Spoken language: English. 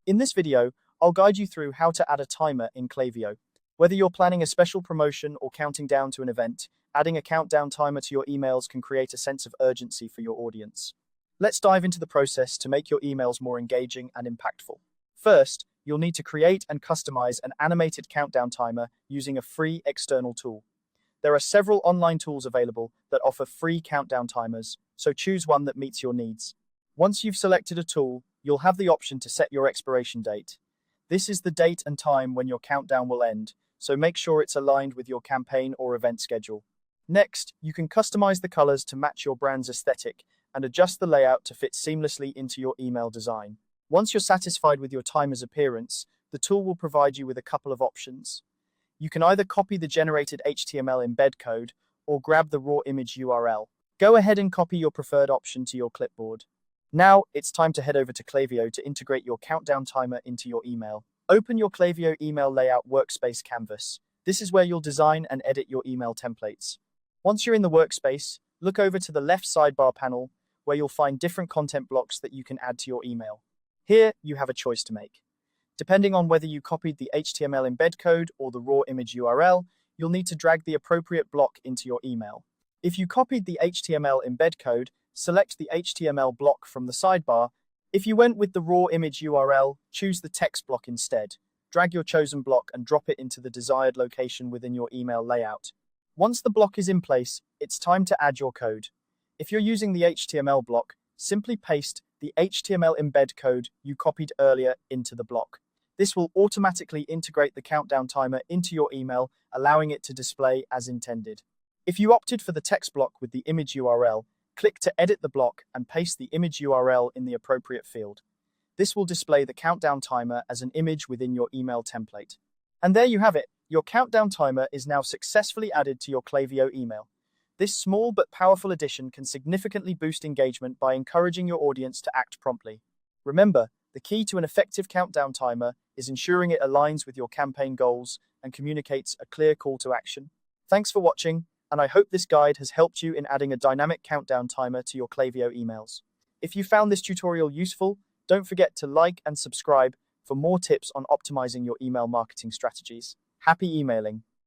In this video, I'll guide you through how to add a timer in Klaviyo. Whether you're planning a special promotion or counting down to an event, adding a countdown timer to your emails can create a sense of urgency for your audience. Let's dive into the process to make your emails more engaging and impactful. First, you'll need to create and customize an animated countdown timer using a free external tool. There are several online tools available that offer free countdown timers, so choose one that meets your needs. Once you've selected a tool, you'll have the option to set your expiration date. This is the date and time when your countdown will end, so make sure it's aligned with your campaign or event schedule. Next, you can customize the colors to match your brand's aesthetic and adjust the layout to fit seamlessly into your email design. Once you're satisfied with your timer's appearance, the tool will provide you with a couple of options. You can either copy the generated HTML embed code or grab the raw image URL. Go ahead and copy your preferred option to your clipboard. Now, it's time to head over to Klaviyo to integrate your countdown timer into your email. Open your Klaviyo email layout workspace canvas. This is where you'll design and edit your email templates. Once you're in the workspace, look over to the left sidebar panel where you'll find different content blocks that you can add to your email. Here, you have a choice to make. Depending on whether you copied the HTML embed code or the raw image URL, you'll need to drag the appropriate block into your email. If you copied the HTML embed code, select the HTML block from the sidebar. If you went with the raw image URL, choose the text block instead. Drag your chosen block and drop it into the desired location within your email layout. Once the block is in place, it's time to add your code. If you're using the HTML block, simply paste the HTML embed code you copied earlier into the block. This will automatically integrate the countdown timer into your email, allowing it to display as intended. If you opted for the text block with the image URL, click to edit the block and paste the image URL in the appropriate field. This will display the countdown timer as an image within your email template. And there you have it. Your countdown timer is now successfully added to your Klaviyo email. This small but powerful addition can significantly boost engagement by encouraging your audience to act promptly. Remember, the key to an effective countdown timer is ensuring it aligns with your campaign goals and communicates a clear call to action. Thanks for watching, and I hope this guide has helped you in adding a dynamic countdown timer to your Klaviyo emails. If you found this tutorial useful, don't forget to like and subscribe for more tips on optimizing your email marketing strategies. Happy emailing!